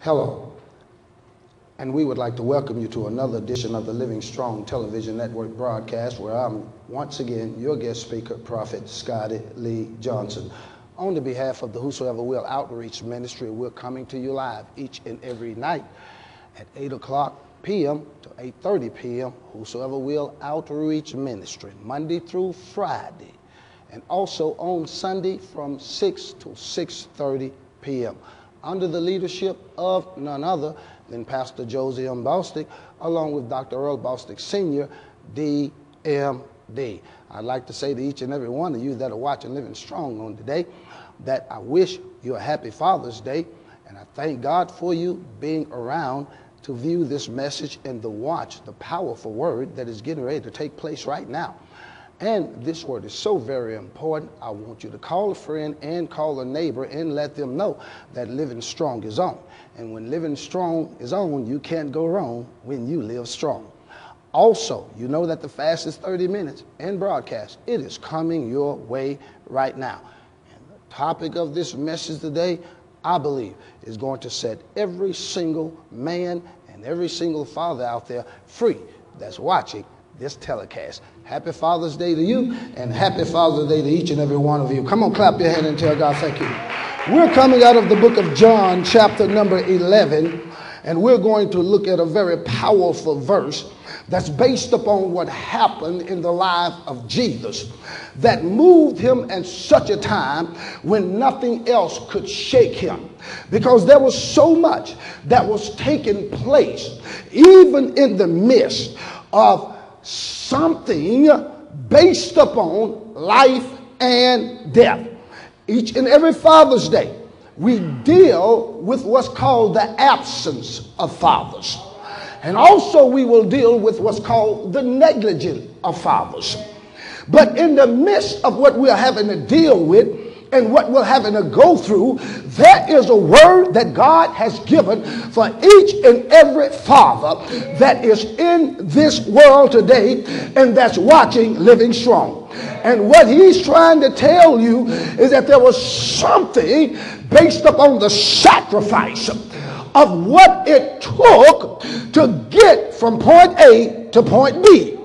Hello, and we would like to welcome you to another edition of the Living Strong Television Network broadcast, where I'm once again your guest speaker, Prophet Scotty Lee Johnson. On the behalf of the Whosoever Will Outreach Ministry, we're coming to you live each and every night at 8 o'clock p.m. to 8:30 p.m. Whosoever Will Outreach Ministry, Monday through Friday, and also on Sunday from 6 to 6:30 p.m. under the leadership of none other than Pastor Josie M. Bostick, along with Dr. Earl Bostick Sr., DMD. I'd like to say to each and every one of you that are watching Living Strong on today that I wish you a happy Father's Day, and I thank God for you being around to view this message and to watch the powerful word that is getting ready to take place right now. And this word is so very important. I want you to call a friend and call a neighbor and let them know that Living Strong is on. And when Living Strong is on, you can't go wrong when you live strong. Also, you know that the fastest 30 minutes in broadcast, it is coming your way right now. And the topic of this message today, I believe, is going to set every single man and every single father out there free that's watching this telecast. Happy Father's Day to you, and happy Father's Day to each and every one of you. Come on, clap your hand and tell God thank you. We're coming out of the book of John, chapter number 11, and we're going to look at a very powerful verse that's based upon what happened in the life of Jesus that moved him at such a time when nothing else could shake him, because there was so much that was taking place even in the midst of something based upon life and death. Each and every Father's Day, we deal with what's called the absence of fathers. And also we will deal with what's called the negligence of fathers. But in the midst of what we're having to deal with and what we're having to go through, there is a word that God has given for each and every father that is in this world today and that's watching Living Strong. And what he's trying to tell you is that there was something based upon the sacrifice of what it took to get from point A to point B.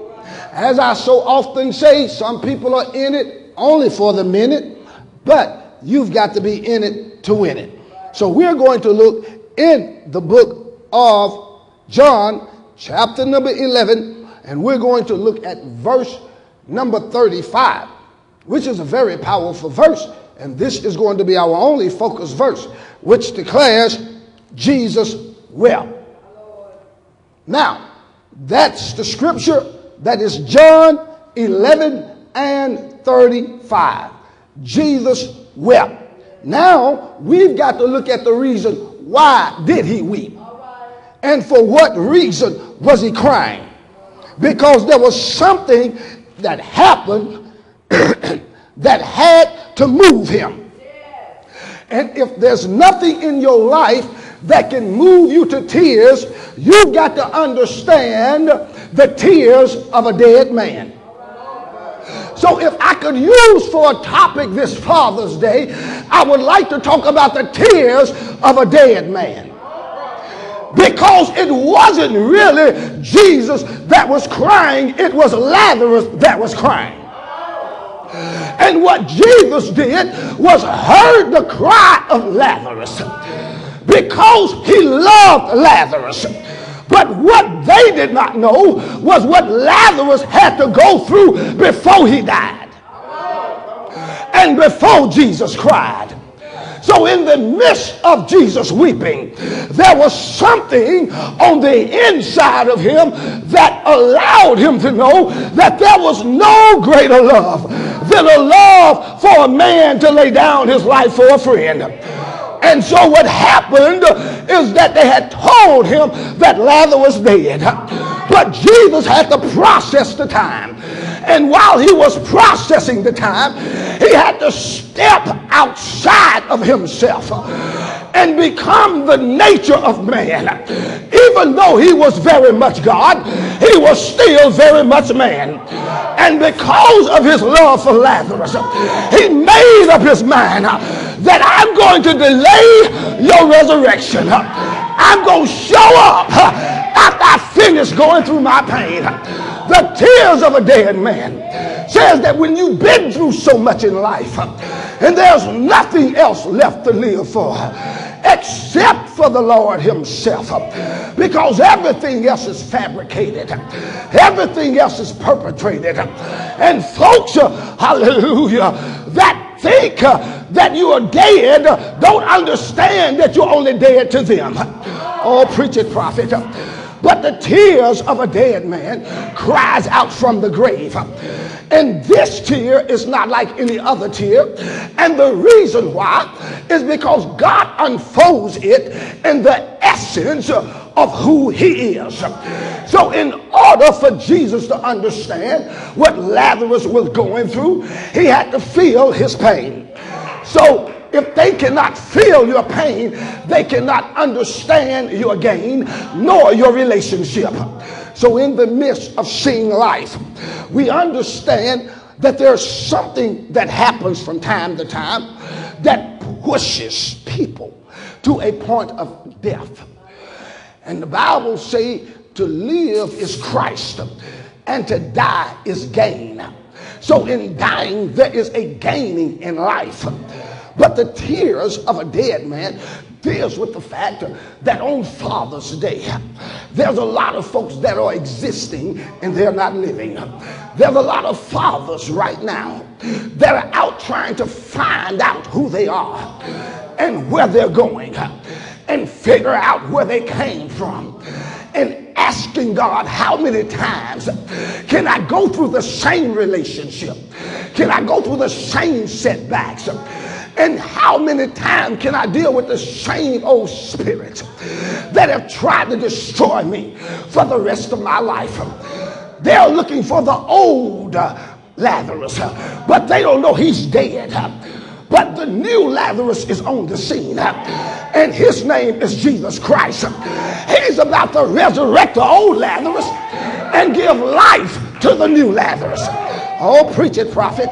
As I so often say, some people are in it only for the minute, but you've got to be in it to win it. So we're going to look in the book of John, chapter number 11, and we're going to look at verse number 35, which is a very powerful verse. And this is going to be our only focus verse, which declares Jesus will. Now, that's the scripture. That is John 11 and 35. Jesus wept. Now, we've got to look at the reason why did he weep? And for what reason was he crying? Because there was something that happened that had to move him. And if there's nothing in your life that can move you to tears, you've got to understand the tears of a dead man. So if I could use for a topic this Father's Day, I would like to talk about the tears of a dead man. Because it wasn't really Jesus that was crying, it was Lazarus that was crying. And what Jesus did was heard the cry of Lazarus because he loved Lazarus. But what they did not know was what Lazarus had to go through before he died and before Jesus cried. So in the midst of Jesus weeping, there was something on the inside of him that allowed him to know that there was no greater love than a love for a man to lay down his life for a friend. And so what happened is that they had told him that Lazarus was dead. But Jesus had to process the time. And while he was processing the time, he had to step outside of himself and become the nature of man. Even though he was very much God, he was still very much man. And because of his love for Lazarus, he made up his mind that I'm going to delay your resurrection. I'm going to show up after I finish going through my pain. The tears of a dead man says that when you've been through so much in life and there's nothing else left to live for except for the Lord himself, because everything else is fabricated, everything else is perpetrated, and folks, hallelujah, that think that you are dead don't understand that you're only dead to them. Oh, preach it, prophet. But the tears of a dead man cries out from the grave. And this tear is not like any other tear. And the reason why is because God unfolds it in the essence of who he is. So in order for Jesus to understand what Lazarus was going through, he had to feel his pain. So if they cannot feel your pain, they cannot understand your gain nor your relationship. So in the midst of seeing life, we understand that there's something that happens from time to time that pushes people to a point of death. And the Bible says to live is Christ and to die is gain. So in dying, there is a gaining in life. But the tears of a dead man deals with the fact that on Father's Day, there's a lot of folks that are existing and they're not living. There's a lot of fathers right now that are out trying to find out who they are and where they're going and figure out where they came from, and asking God, how many times can I go through the same relationship? Can I go through the same setbacks? And how many times can I deal with the same old spirits that have tried to destroy me for the rest of my life? They're looking for the old Lazarus, but they don't know he's dead. But the new Lazarus is on the scene, and his name is Jesus Christ. He's about to resurrect the old Lazarus and give life to the new Lazarus. Oh, preach it, prophet.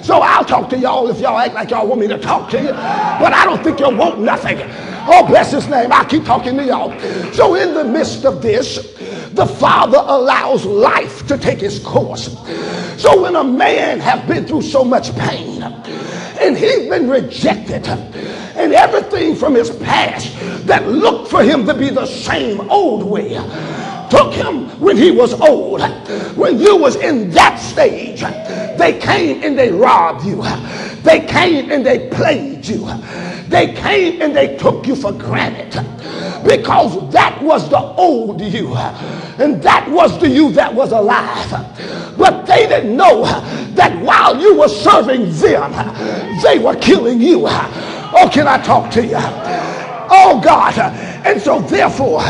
So I'll talk to y'all if y'all act like y'all want me to talk to you, but I don't think you'll want nothing. Oh, bless his name. I'll keep talking to y'all. So in the midst of this, the Father allows life to take its course. So when a man has been through so much pain and he's been rejected, and everything from his past that looked for him to be the same old way took him when he was old. When you was in that stage, they came and they robbed you. They came and they played you. They came and they took you for granted, because that was the old you, and that was the you that was alive. But they didn't know that while you were serving them, they were killing you. Oh, can I talk to you? Oh, God. And so therefore,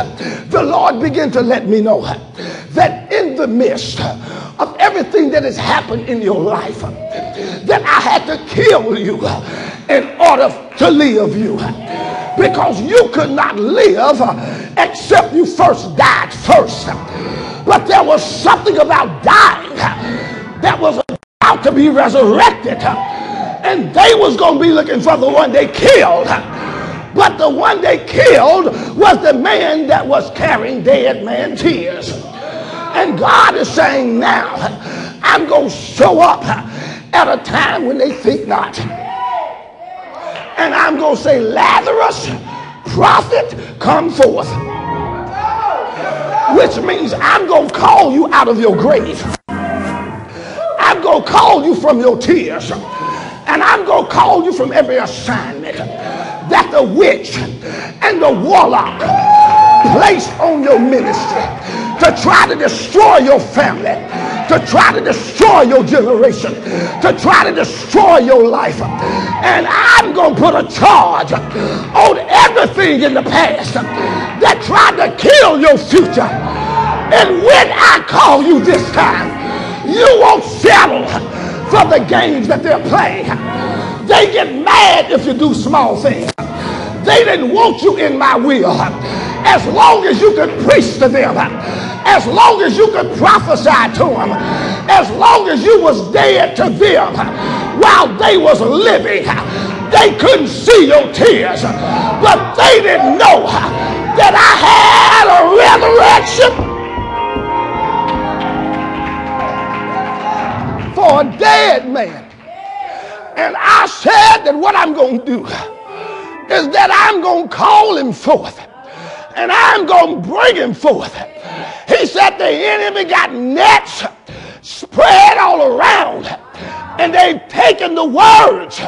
the Lord began to let me know that in the midst of everything that has happened in your life, that I had to kill you in order to live you. Because you could not live except you first died first. But there was something about dying that was about to be resurrected. And they was going to be looking for the one they killed. But the one they killed was the man that was carrying dead man tears. And God is saying now, I'm going to show up at a time when they think not. And I'm going to say, Lazarus, prophet, come forth. Which means I'm going to call you out of your grave. I'm going to call you from your tears. And I'm going to call you from every assignment that the witch and the warlock placed on your ministry to try to destroy your family, to try to destroy your generation, to try to destroy your life. And I'm going to put a charge on everything in the past that tried to kill your future. And when I call you this time, you won't settle for the games that they're playing. They get mad if you do small things. They didn't want you in my will. As long as you could preach to them, as long as you could prophesy to them, as long as you was dead to them while they was living, they couldn't see your tears. But they didn't know that I had a resurrection for a dead man. And I said that what I'm going to do is that I'm going to call him forth, and I'm going to bring him forth. He said the enemy got nets spread all around, and they've taken the words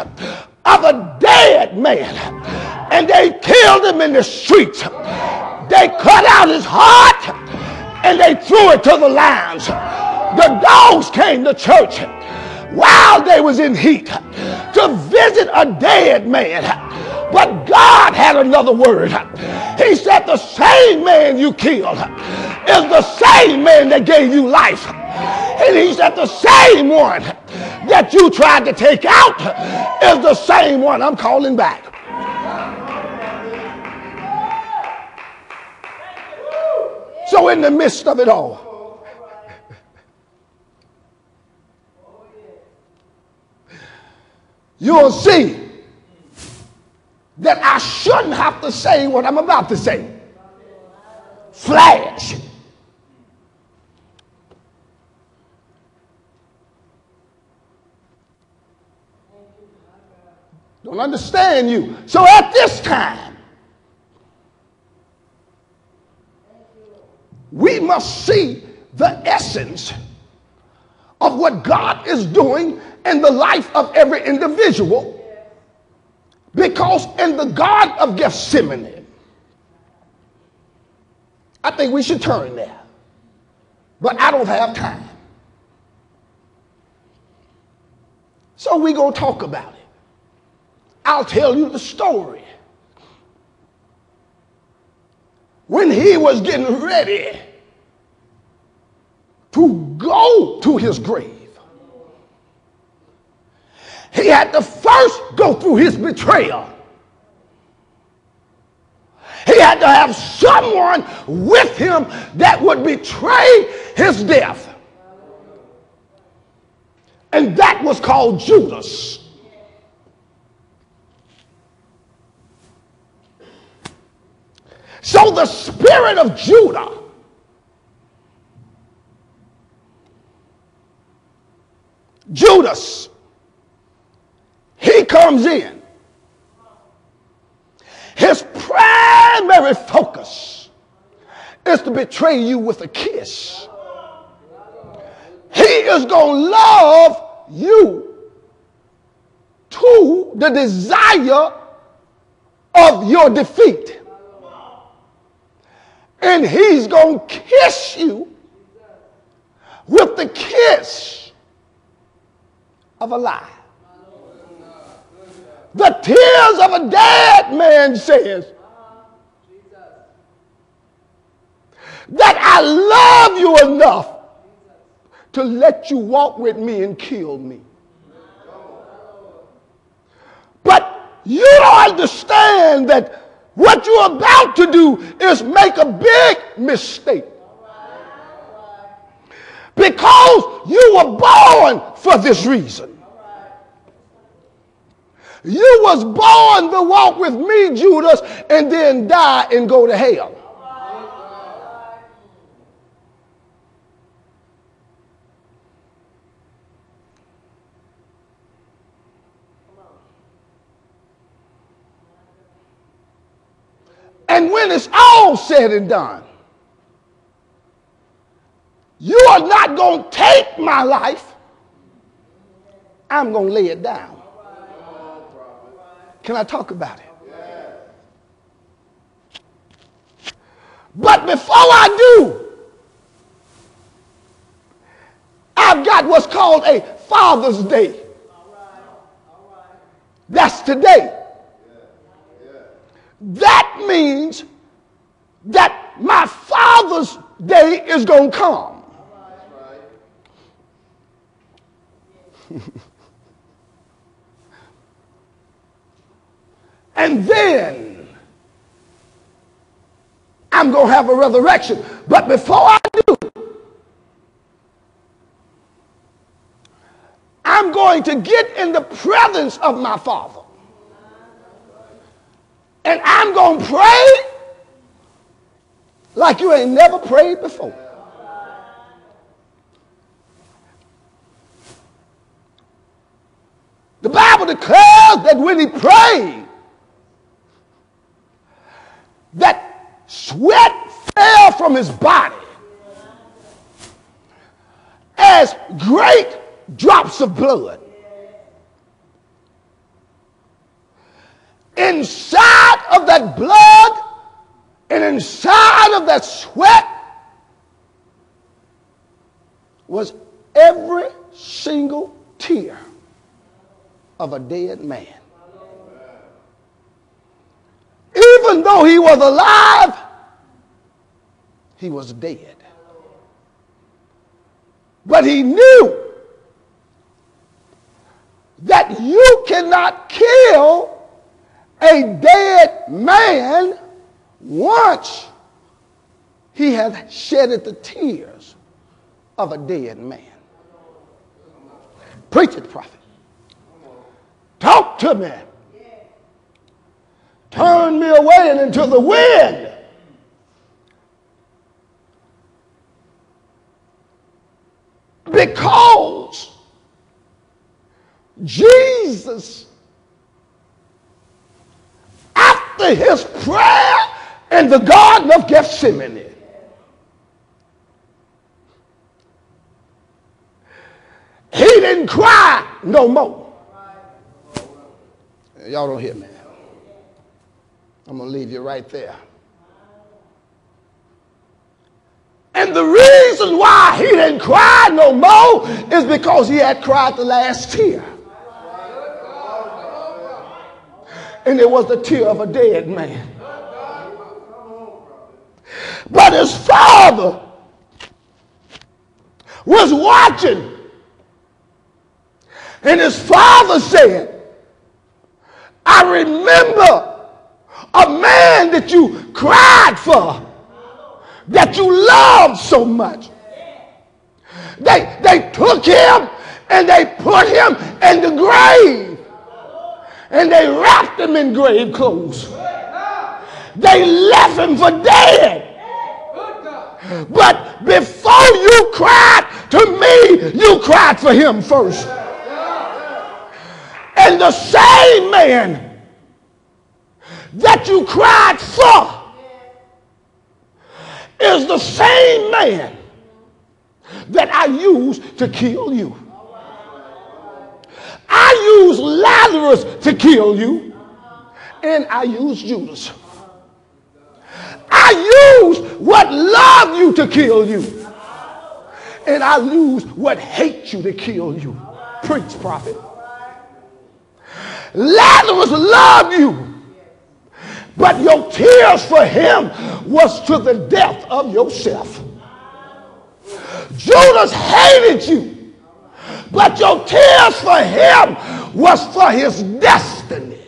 of a dead man and they killed him in the streets. They cut out his heart and they threw it to the lions. The dogs came to church while they was in heat to visit a dead man. But God had another word. He said the same man you killed is the same man that gave you life. And he said the same one that you tried to take out is the same one I'm calling back. So in the midst of it all, you'll see that I shouldn't have to say what I'm about to say. Flash. Don't understand you. So at this time, we must see the essence of what God is doing in the life of every individual. Because in the Garden of Gethsemane, I think we should turn there. But I don't have time. So we're going to talk about it. I'll tell you the story. When he was getting ready to go to his grave, he had to first go through his betrayal. He had to have someone with him that would betray his death. And that was called Judas. So the spirit of Judas, he comes in. His primary focus is to betray you with a kiss. He is going to love you to the desire of your defeat. And he's going to kiss you with the kiss of a lie. The tears of a dead man says that I love you enough to let you walk with me and kill me. But you don't understand that what you're about to do is make a big mistake. Because you were born for this reason. You was born to walk with me, Judas, and then die and go to hell. And when it's all said and done, you are not going to take my life. I'm going to lay it down. Can I talk about it? But before I do, I've got what's called a Father's Day. That's today. That means that my Father's Day is going to come. And then I'm going to have a resurrection. But before I do, I'm going to get in the presence of my Father. And I'm going to pray like you ain't never prayed before. The Bible declares that when he prayed, that sweat fell from his body as great drops of blood. Inside of that blood and inside of that sweat was every single tear of a dead man. Even though he was alive, he was dead. But he knew that you cannot kill a dead man once he has shedded the tears of a dead man. Preach it, prophet. Talk to me. Turn me away into the wind. Because Jesus, after his prayer in the Garden of Gethsemane, he didn't cry no more. Y'all don't hear me. I'm going to leave you right there. And the reason why he didn't cry no more is because he had cried the last tear. And it was the tear of a dead man. But his father was watching. And his father said, I remember a man that you cried for, that you loved so much. They took him and they put him in the grave. And they wrapped him in grave clothes. They left him for dead. But before you cried to me, you cried for him first. And the same man that you cried for is the same man that I used to kill you. I used Lazarus to kill you, and I used Judas. I used what loved you to kill you, and I used what hates you to kill you. Preach, prophet. Lazarus loved you, but your tears for him was to the death of yourself. Judas hated you, but your tears for him was for his destiny.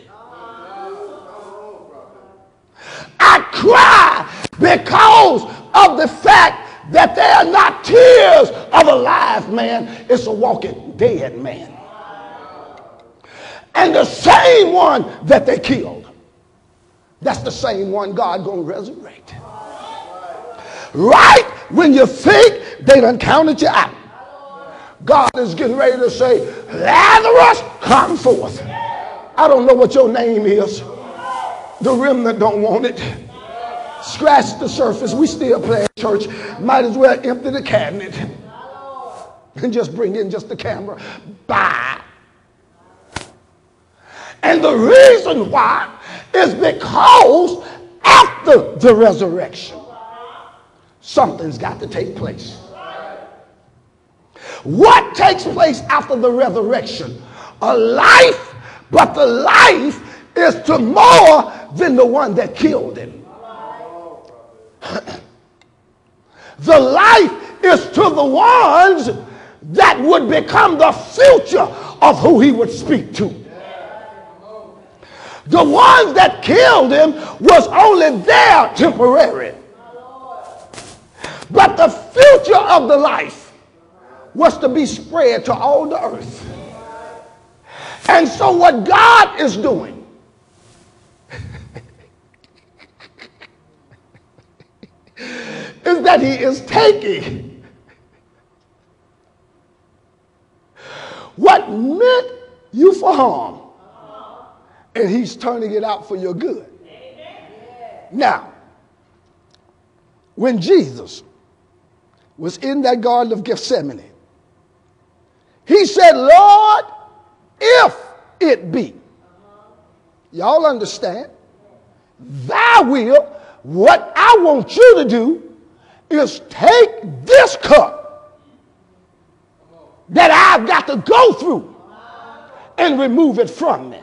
I cry because of the fact that they are not tears of a live man, it's a walking dead man. And the same one that they killed, that's the same one God gonna resurrect. Right when you think they done counted you out, God is getting ready to say, Lazarus, come forth. I don't know what your name is. The remnant don't want it. Scratch the surface. We still play at church. Might as well empty the cabinet and just bring in just the camera. Bye. And the reason why is because after the resurrection, something's got to take place. What takes place after the resurrection? A life, but the life is to more than the one that killed him. The life is to the ones that would become the future of who he would speak to. The ones that killed him was only there temporary. But the future of the life was to be spread to all the earth. And so what God is doing, things that he is taking, what meant you for harm, and he's turning it out for your good. Now, when Jesus was in that Garden of Gethsemane, he said, Lord, if it be, y'all understand, thy will, what I want you to do is take this cup that I've got to go through and remove it from me.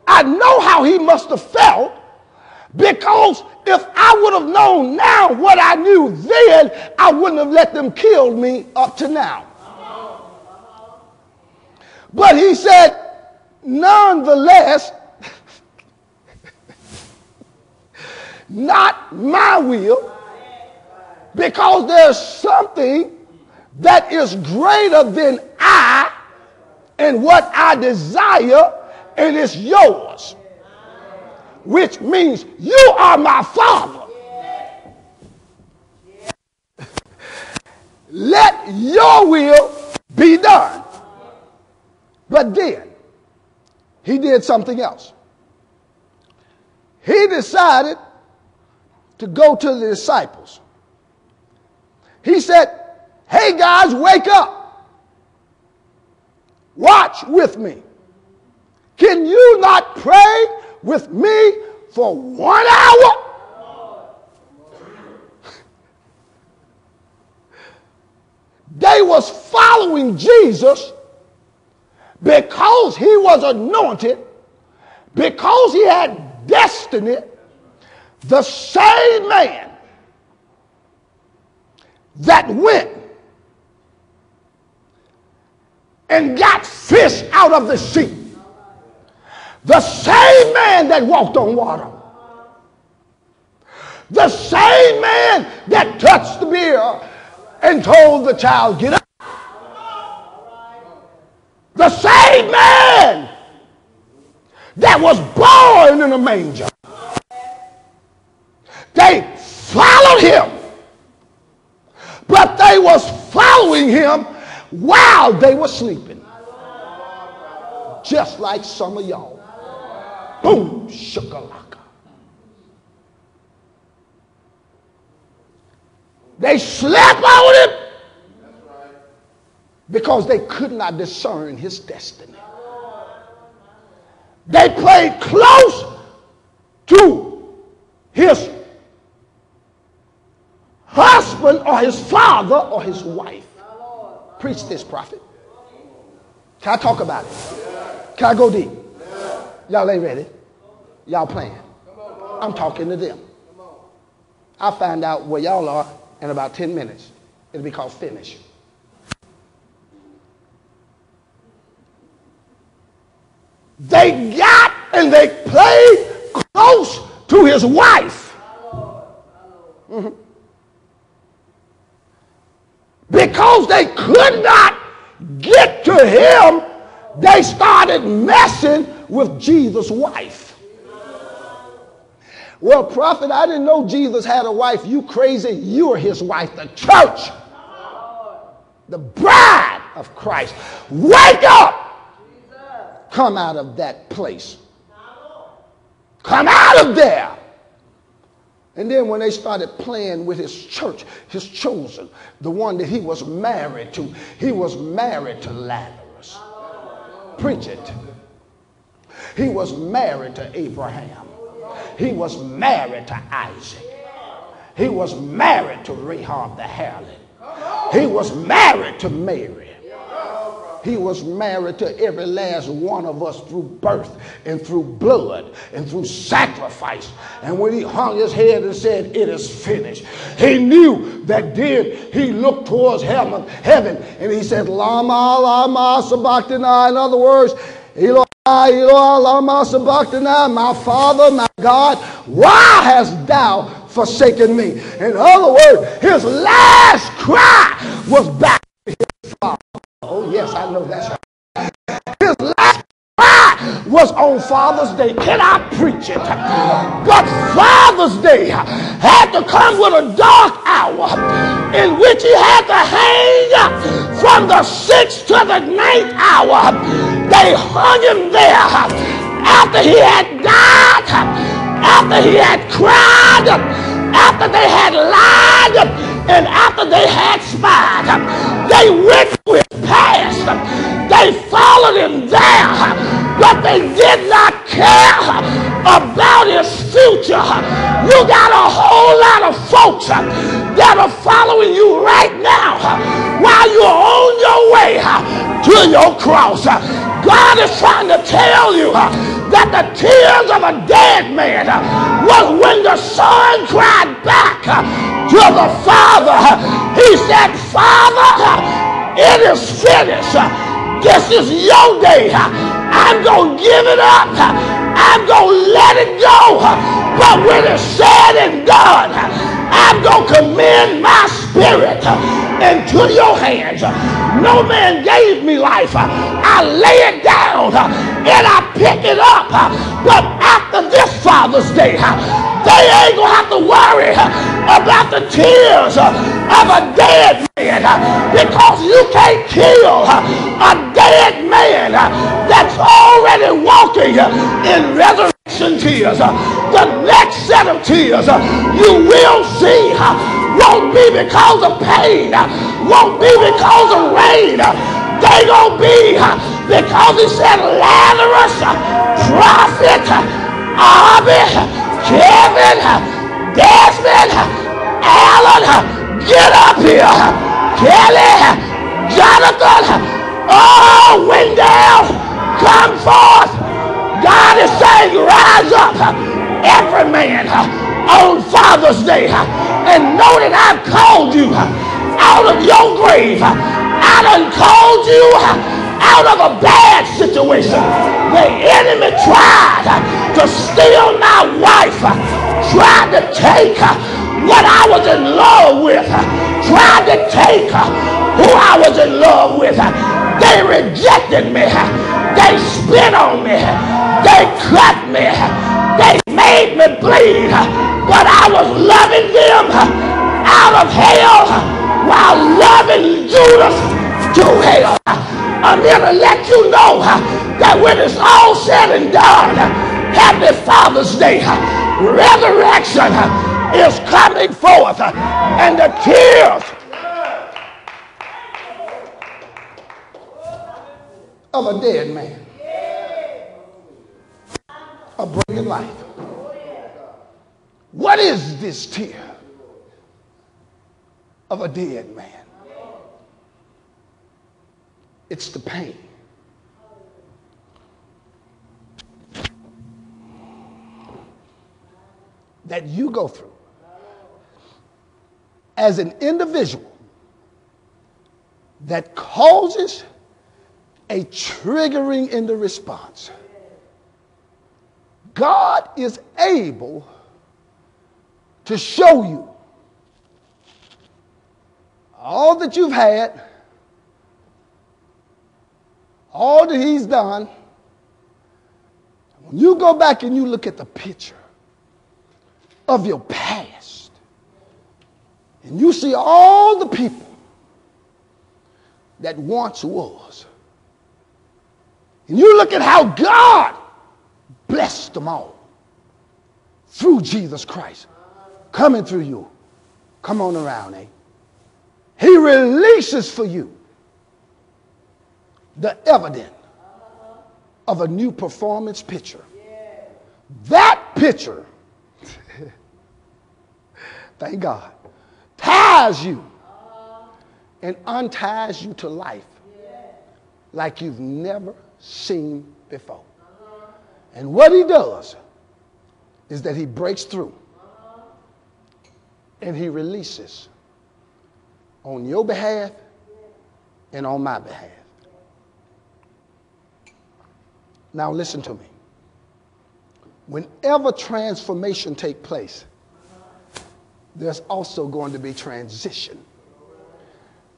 I know how he must have felt, because if I would have known now what I knew then, I wouldn't have let them kill me up to now. But he said, nonetheless, not my will, because there's something that is greater than I and what I desire, and it's yours, which means you are my Father. Let your will be done. But then he did something else. He decided to go to the disciples. He said, hey guys, wake up. Watch with me. Can you not pray with me for 1 hour? They was following Jesus because he was anointed, because he had destiny. The same man that went and got fish out of the sea, the same man that walked on water, the same man that touched the bier and told the child, get up, the same man that was born in a manger. They followed him, but they was following him while they were sleeping. Just like some of y'all. Boom, shakalaka. They slept on him because they could not discern his destiny. They played close to his husband or his father or his wife. Preach this, prophet. Can I talk about it? Can I go deep? Y'all ain't ready. Y'all playing. I'm talking to them. I'll find out where y'all are in about 10 minutes. It'll be called finish. They got and they played close to his wife. Mm-hmm. Because they could not get to him, they started messing with Jesus' wife. Well, prophet, I didn't know Jesus had a wife. You crazy. You're his wife, the church, the bride of Christ. Wake up. Come out of that place. Come out of there. And then when they started playing with his church, his chosen, the one that he was married to Lazarus. Preach it. He was married to Abraham. He was married to Isaac. He was married to Rahab the harlot. He was married to Mary. He was married to every last one of us through birth and through blood and through sacrifice. And when he hung his head and said, it is finished, he knew that then he looked towards heaven and he said, Lama, Lama, Sabachthani. In other words, Eloi, Eloi, Lama, Sabachthani, my Father, my God, why hast thou forsaken me? In other words, his last cry was back to his Father. Oh, yes, I know that's right. His last cry was on Father's Day. Can I preach it? But Father's Day had to come with a dark hour in which he had to hang from the 6th to the 9th hour. They hung him there after he had died, after he had cried, after they had lied, and after they had spied. They went to his past. They followed him there, but they did not care about his future. You got a whole lot of folks that are following you right now while you're on your way to your cross. God is trying to tell you that the tears of a dead man was when the son cried back to the Father. He said, Father, it is finished. This is your day. I'm going to give it up. I'm going to let it go. But when it's said and done, I'm going to commend my spirit into your hands. No man gave me life. I lay it down and I pick it up. But after this Father's Day, they ain't going to have to worry about the tears of a dead man, because you can't kill a dead man that's already walking in resurrection tears. The next set of tears you will see won't be because of pain, won't be because of rain. They gonna be because he said, Lazarus, Prophet, Arby, Kevin, Desmond, Alan, get up here. Kelly, Jonathan, oh, Wendell, come forth. God is saying, rise up, every man on Father's Day, and know that I've called you out of your grave. I done called you out of a bad situation. The enemy tried to steal my wife, tried to take what I was in love with, tried to take who I was in love with. They rejected me. They spit on me. They cut me. They made me bleed. But I was loving them out of hell while loving Judas to hell. I'm here to let you know that when it's all said and done, happy Father's Day. Resurrection is coming forth, and the tears of a dead man are bringing life. What is this tear of a dead man? It's the pain. That you go through as an individual that causes a triggering in the response. God is able to show you all that you've had, all that he's done. When you go back and you look at the picture of your past, and you see all the people that once was, and you look at how God blessed them all through Jesus Christ coming through you. Come on around, eh? He releases for you the evidence of a new performance picture. That picture, thank God, ties you and unties you to life like you've never seen before. And what he does is that he breaks through and he releases on your behalf and on my behalf. Now listen to me. Whenever transformation takes place, there's also going to be transition.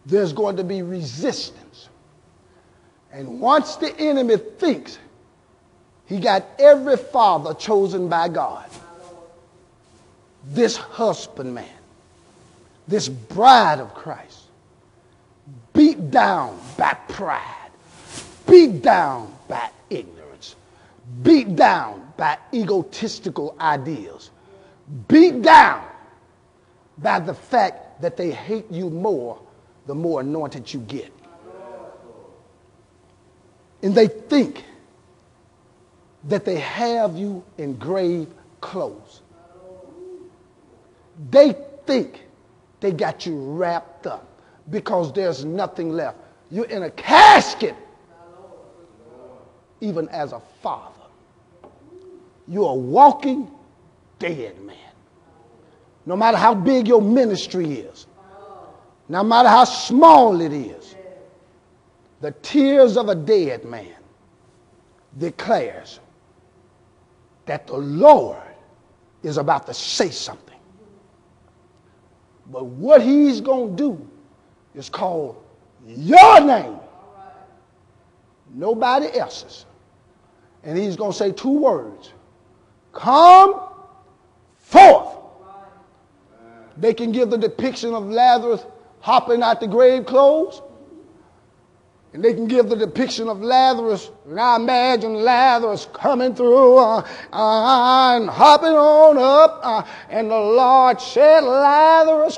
There's going to be resistance. And once the enemy thinks He got every father chosen by God. This husbandman, this bride of Christ, beat down by pride, beat down by ignorance, beat down by egotistical ideas, beat down by the fact that they hate you more the more anointed you get. And they think that they have you in grave clothes. They think they got you wrapped up because there's nothing left. You're in a casket. Even as a father, you're a walking dead man. No matter how big your ministry is, no matter how small it is, the tears of a dead man declares that the Lord is about to say something. But what he's going to do is call your name, nobody else's. And he's going to say two words: come forth. They can give the depiction of Lazarus hopping out the grave clothes. And they can give the depiction of Lazarus, and I imagine Lazarus coming through and hopping on up. And the Lord said, Lazarus,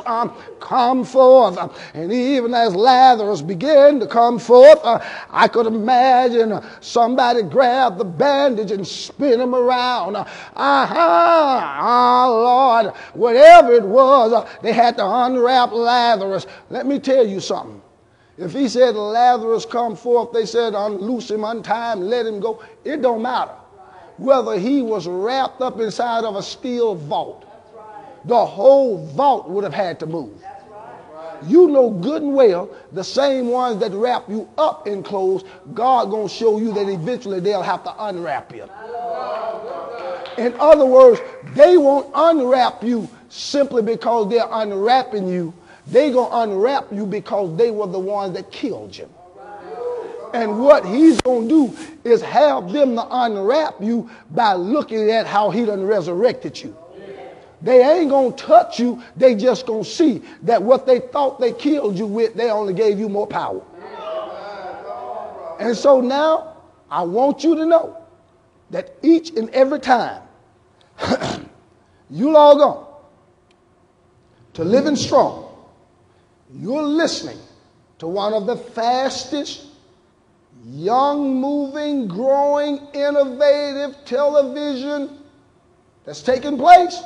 come forth. And even as Lazarus began to come forth, I could imagine somebody grab the bandage and spin him around. Lord, whatever it was, they had to unwrap Lazarus. Let me tell you something. If he said, Lazarus, come forth, they said, unloose him, untie him, let him go. It don't matter whether he was wrapped up inside of a steel vault. The whole vault would have had to move. You know good and well, the same ones that wrap you up in clothes, God going to show you that eventually they'll have to unwrap you. In other words, they won't unwrap you simply because they're unwrapping you. They're going to unwrap you because they were the ones that killed you. And what he's going to do is have them to unwrap you by looking at how he done resurrected you. They ain't going to touch you. They just going to see that what they thought they killed you with, they only gave you more power. And so now I want you to know that each and every time you log on to Living Strong, you're listening to one of the fastest, young, moving, growing, innovative television that's taking place.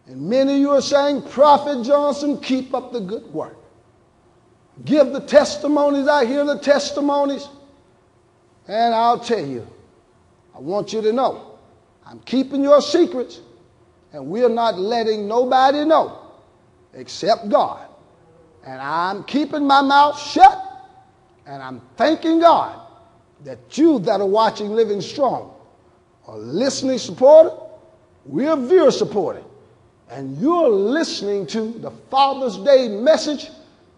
And many of you are saying, Prophet Johnson, keep up the good work. Give the testimonies. I hear the testimonies. And I'll tell you, I want you to know, I'm keeping your secrets, and we're not letting nobody know except God. And I'm keeping my mouth shut, and I'm thanking God that you that are watching Living Strong are listening supported, we're viewer supported, and you're listening to the Father's Day message,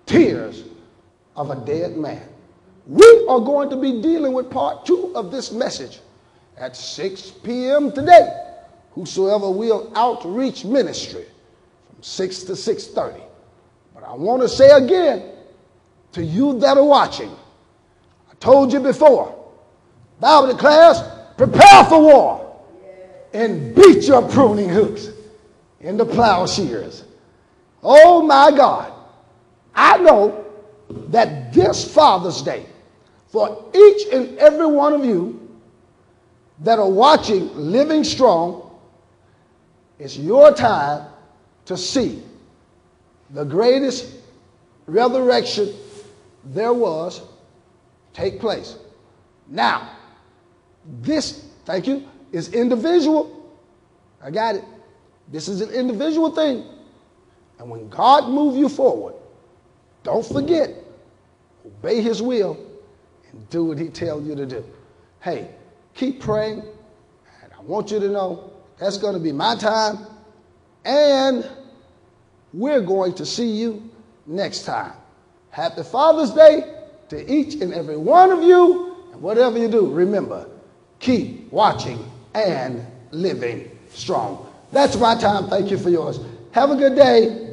Tears of a Dead Man. We are going to be dealing with part 2 of this message at 6 p.m. today. Whosoever will outreach ministry from 6 to 6:30. I want to say again to you that are watching, I told you before, the Bible declares, prepare for war and beat your pruning hooks into plowshares. Oh my God, I know that this Father's Day, for each and every one of you that are watching Living Strong, it's your time to see the greatest resurrection there was take place. Now, this, thank you, is individual. I got it. This is an individual thing. And when God moves you forward, don't forget, obey his will and do what he tells you to do. Hey, keep praying. And I want you to know that's going to be my time. And we're going to see you next time. Happy Father's Day to each and every one of you. And whatever you do, remember, keep watching and living strong. That's my time. Thank you for yours. Have a good day.